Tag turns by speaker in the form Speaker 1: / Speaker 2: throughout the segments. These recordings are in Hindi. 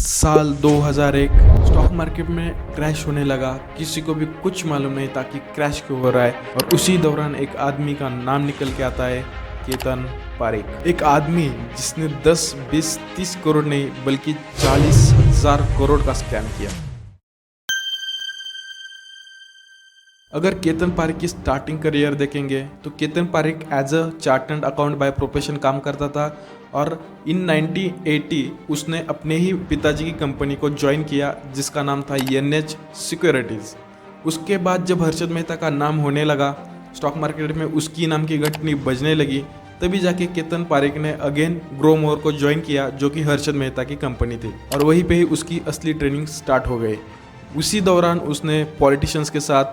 Speaker 1: साल 2001 स्टॉक मार्केट में क्रैश होने लगा। किसी को भी कुछ मालूम नहीं था कि क्रैश क्यों हो रहा है। और उसी दौरान एक आदमी का नाम निकल के आता है, केतन पारेख। एक आदमी जिसने 10, 20, 30 करोड़ नहीं बल्कि 40,000 करोड़ का स्कैम किया। अगर केतन पारेख की स्टार्टिंग करियर देखेंगे तो Ketan Parekh as a chartered account by profession काम करता था और इन 1980 उसने अपने ही पिताजी की कंपनी को ज्वाइन किया जिसका नाम था NH सिक्योरिटीज़। उसके बाद जब हर्षद मेहता का नाम होने लगा, स्टॉक मार्केट में उसकी नाम की घंटी बजने लगी, तभी जाके केतन पारेख ने अगेन ग्रो मोर को ज्वाइन किया जो कि हर्षद मेहता की कंपनी थी और वहीं पे ही उसकी असली ट्रेनिंग स्टार्ट हो गई। उसी दौरान उसने पॉलिटिशियंस के साथ,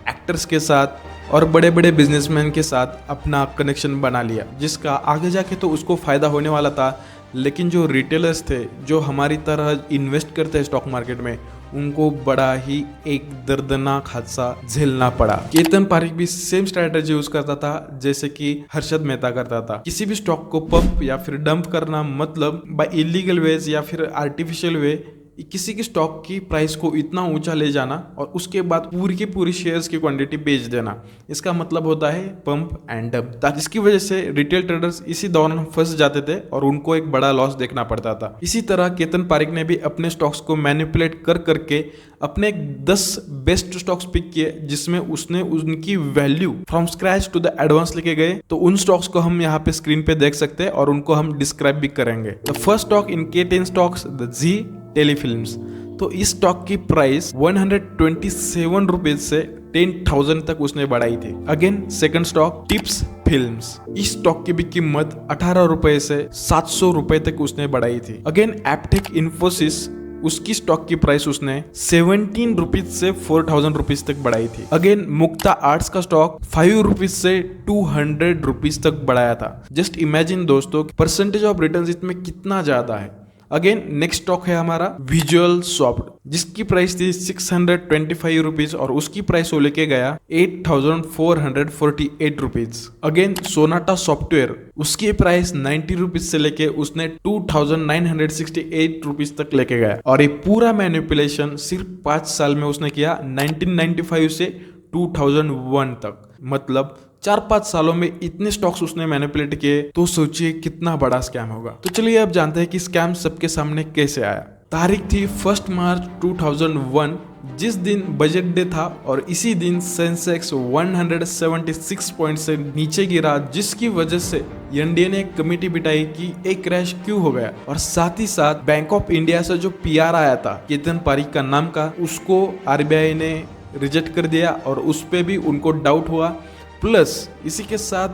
Speaker 1: एक्टर्स के साथ और बड़े बड़े बिजनेसमैन के साथ अपना कनेक्शन बना लिया, जिसका आगे जाके तो उसको फ़ायदा होने वाला था। लेकिन जो रिटेलर्स थे, जो हमारी तरह इन्वेस्ट करते हैं स्टॉक मार्केट में, उनको बड़ा ही एक दर्दनाक हादसा झेलना पड़ा। केतन पारेख भी सेम स्ट्रैटेजी यूज करता था जैसे कि हर्षद मेहता करता था। किसी भी स्टॉक को पंप या फिर डंप करना, मतलब बाय इलीगल वेज या फिर आर्टिफिशियल वे किसी की स्टॉक की प्राइस को इतना ऊंचा ले जाना और उसके बाद पूरी की पूरी शेयर्स की क्वांटिटी बेच देना, इसका मतलब होता है पंप एंड डंप। जिसकी वजह से रिटेल ट्रेडर्स इसी दौरान फंस जाते थे और उनको एक बड़ा लॉस देखना पड़ता था। इसी तरह केतन पारेख ने भी अपने स्टॉक्स को मैनिपुलेट कर करके अपने 10 बेस्ट स्टॉक्स पिक किए जिसमें उसने उनकी value from scratch to the advance लेके गए। तो उन स्टॉक्स को हम यहाँ पे स्क्रीन पे देख सकते हैं और उनको हम डिस्क्राइब भी करेंगे। The first stock in K10 stocks, the Zee telefilms. तो इस स्टॉक की प्राइस 127 रुपीज से 10,000 तक उसने बढ़ाई थी। Again second stock tips films. इस स्टॉक की भी कीमत 18 रुपए से 700 रुपए तक उसने बढ़ाई थी। अगेन एप्टेक इन्फोसिस, उसकी स्टॉक की प्राइस उसने 17 रुपीज से 4,000 रुपीज तक बढ़ाई थी। अगेन मुक्ता आर्ट्स का स्टॉक 5 रुपीज से 200 रुपीज तक बढ़ाया था। जस्ट इमेजिन दोस्तों, परसेंटेज ऑफ रिटर्न इसमें कितना ज्यादा है। अगेन नेक्स्ट स्टॉक है हमारा विजुअल सॉफ्ट, जिसकी प्राइस थी 625 रुपीज और उसकी प्राइस वो लेके गया 8,448 रुपीज। अगेन सोनाटा सॉफ्टवेयर, उसकी प्राइस 90 रुपीज से लेके उसने 2,968 रुपीज तक लेके गया और ये पूरा मैनिपुलेशन सिर्फ 5 साल में उसने किया, 1995 से 2001 तक। मतलब 4-5 सालों में इतने स्टॉक्स उसने मैनिपुलेट किए, तो सोचिए कितना बड़ा स्कैम होगा। तो चलिए अब जानते हैं कि स्कैम सबके सामने कैसे आया। तारीख थी 1 मार्च 2001, जिस दिन बजट डे था और इसी दिन सेंसेक्स 176 पॉइंट से नीचे गिरा, जिसकी वजह से एनडीए ने एक कमेटी बिठाई कि एक क्रैश क्यों हो गया। और साथ ही साथ बैंक ऑफ इंडिया से जो PR आया था केतन पारेख का नाम का, उसको RBI ने रिजेक्ट कर दिया और उस पर भी उनको डाउट हुआ। प्लस इसी के साथ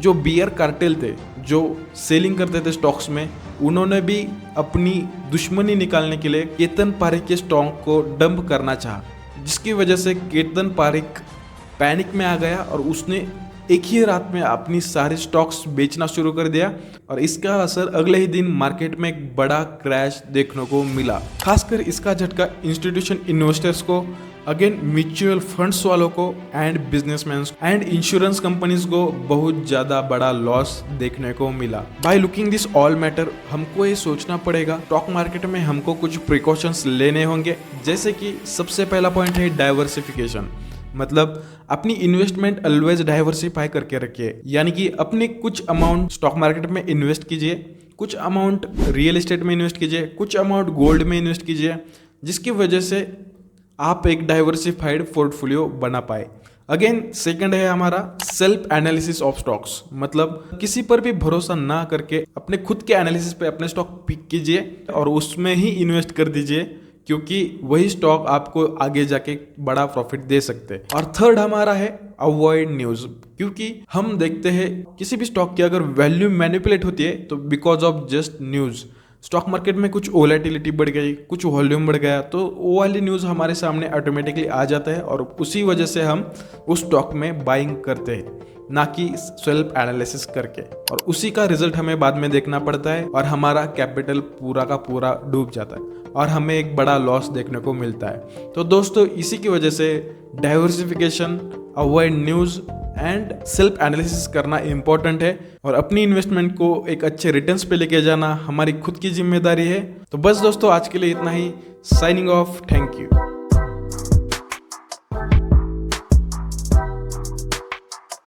Speaker 1: जो बियर कार्टेल थे, जो सेलिंग करते थे स्टॉक्स में, उन्होंने भी अपनी दुश्मनी निकालने के लिए केतन पारेख के स्टॉक को डंप करना चाहा, जिसकी वजह से केतन पारेख पैनिक में आ गया और उसने एक ही रात में अपनी सारी स्टॉक्स बेचना शुरू कर दिया और इसका असर अगले ही दिन मार्केट में एक बड़ा क्रैश देखने को मिला। खासकर इसका झटका इंस्टीट्यूशन इन्वेस्टर्स को, अगेन म्यूचुअल फंड्स वालों को and businessman and insurance companies को बहुत ज्यादा बड़ा लॉस देखने को मिला। By looking this all matter, हमको ये सोचना पड़ेगा स्टॉक मार्केट में हमको कुछ प्रिकॉशंस लेने होंगे। जैसे कि सबसे पहला पॉइंट है डाइवर्सिफिकेशन, मतलब अपनी इन्वेस्टमेंट ऑलवेज डाइवर्सिफाई करके रखिए। यानी कि अपने कुछ अमाउंट स्टॉक मार्केट में इन्वेस्ट कीजिए, कुछ अमाउंट रियल एस्टेट में इन्वेस्ट कीजिए, कुछ अमाउंट गोल्ड में इन्वेस्ट कीजिए, जिसकी वजह से आप एक डाइवर्सिफाइड पोर्टफोलियो बना पाए। अगेन सेकंड है हमारा सेल्फ एनालिसिस ऑफ स्टॉक्स, मतलब किसी पर भी भरोसा ना करके अपने खुद के एनालिसिस पे अपने स्टॉक पिक कीजिए और उसमें ही इन्वेस्ट कर दीजिए, क्योंकि वही स्टॉक आपको आगे जाके बड़ा प्रॉफिट दे सकते हैं। और थर्ड हमारा है अवॉइड न्यूज, क्योंकि हम देखते हैं किसी भी स्टॉक की अगर वैल्यू मैनिपुलेट होती है तो because of just news. Stock market में कुछ वोलेटिलिटी बढ़ गई, कुछ वॉल्यूम बढ़ गया, तो वो वाली न्यूज़ हमारे सामने ऑटोमेटिकली आ जाता है और उसी वजह से हम उस स्टॉक में बाइंग करते हैं, ना कि सेल्फ एनालिसिस करके, और उसी का रिजल्ट हमें बाद में देखना पड़ता है और हमारा कैपिटल पूरा का पूरा डूब जाता है और हमें एक बड़ा लॉस देखने को मिलता है। तो दोस्तों, इसी की वजह से diversification, avoid news and self analysis करना इम्पोर्टेंट है और अपनी इन्वेस्टमेंट को एक अच्छे रिटर्न्स पे लेके जाना हमारी खुद की जिम्मेदारी है। तो बस दोस्तों आज के लिए इतना ही। Signing off. Thank you.